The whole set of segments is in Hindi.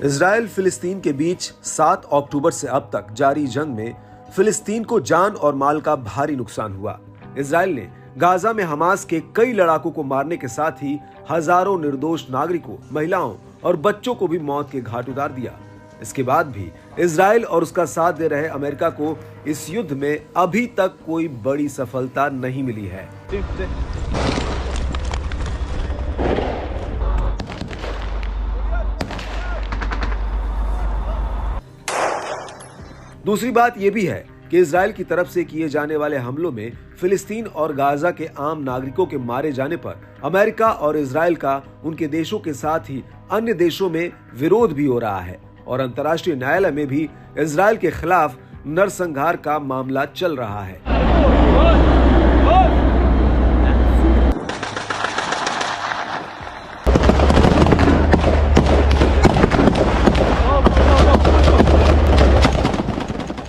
इजराइल फिलिस्तीन के बीच 7 अक्टूबर से अब तक जारी जंग में फिलिस्तीन को जान और माल का भारी नुकसान हुआ। इजराइल ने गाजा में हमास के कई लड़ाकों को मारने के साथ ही हजारों निर्दोष नागरिकों, महिलाओं और बच्चों को भी मौत के घाट उतार दिया। इसके बाद भी इजराइल और उसका साथ दे रहे अमेरिका को इस युद्ध में अभी तक कोई बड़ी सफलता नहीं मिली है। दूसरी बात यह भी है कि इजराइल की तरफ से किए जाने वाले हमलों में फिलिस्तीन और गाजा के आम नागरिकों के मारे जाने पर अमेरिका और इजराइल का उनके देशों के साथ ही अन्य देशों में विरोध भी हो रहा है और अंतर्राष्ट्रीय न्यायालय में भी इजराइल के खिलाफ नरसंहार का मामला चल रहा है।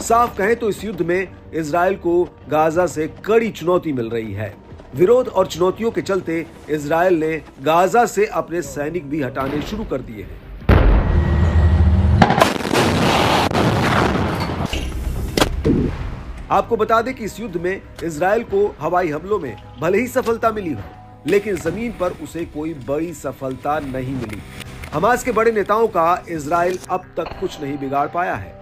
साफ कहें तो इस युद्ध में इजराइल को गाजा से कड़ी चुनौती मिल रही है। विरोध और चुनौतियों के चलते इजराइल ने गाजा से अपने सैनिक भी हटाने शुरू कर दिए हैं। आपको बता दें कि इस युद्ध में इजराइल को हवाई हमलों में भले ही सफलता मिली हो, लेकिन जमीन पर उसे कोई बड़ी सफलता नहीं मिली। हमास के बड़े नेताओं का इजराइल अब तक कुछ नहीं बिगाड़ पाया है।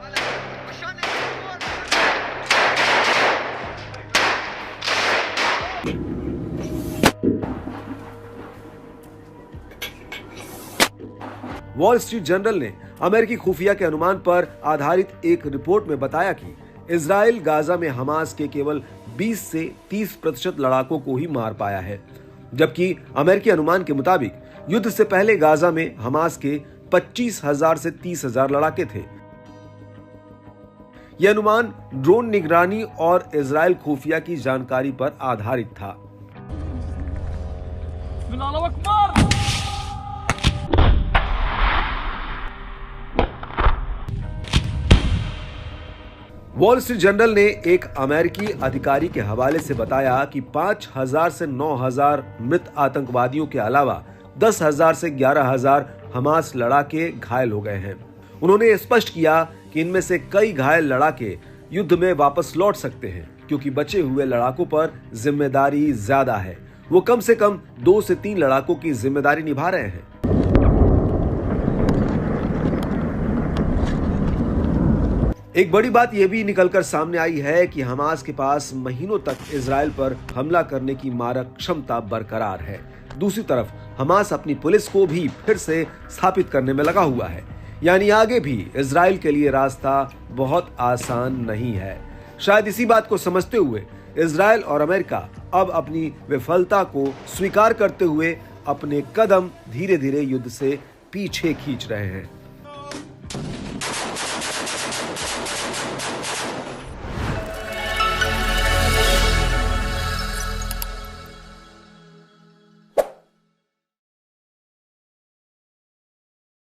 वॉल स्ट्रीट जर्नल ने अमेरिकी खुफिया के अनुमान पर आधारित एक रिपोर्ट में बताया कि इजराइल गाजा में हमास के केवल 20 से 30% लड़ाकों को ही मार पाया है, जबकि अमेरिकी अनुमान के मुताबिक युद्ध से पहले गाजा में हमास के 25,000 से 30,000 लड़ाके थे। यह अनुमान ड्रोन निगरानी और इजराइल खुफिया की जानकारी पर आधारित था। वॉल स्ट्रीट जर्नल ने एक अमेरिकी अधिकारी के हवाले से बताया कि 5,000 से 9,000 मृत आतंकवादियों के अलावा 10,000 से 11,000 हमास लड़ाके घायल हो गए हैं। उन्होंने स्पष्ट किया कि इनमें से कई घायल लड़ाके युद्ध में वापस लौट सकते हैं, क्योंकि बचे हुए लड़ाकों पर जिम्मेदारी ज्यादा है। वो कम से कम 2 से 3 लड़ाकों की जिम्मेदारी निभा रहे हैं। एक बड़ी बात यह भी निकलकर सामने आई है कि हमास के पास महीनों तक इजराइल पर हमला करने की मारक क्षमता बरकरार है। दूसरी तरफ हमास अपनी पुलिस को भी फिर से स्थापित करने में लगा हुआ है, यानी आगे भी इजराइल के लिए रास्ता बहुत आसान नहीं है। शायद इसी बात को समझते हुए इजराइल और अमेरिका अब अपनी विफलता को स्वीकार करते हुए अपने कदम धीरे धीरे युद्ध से पीछे खींच रहे हैं।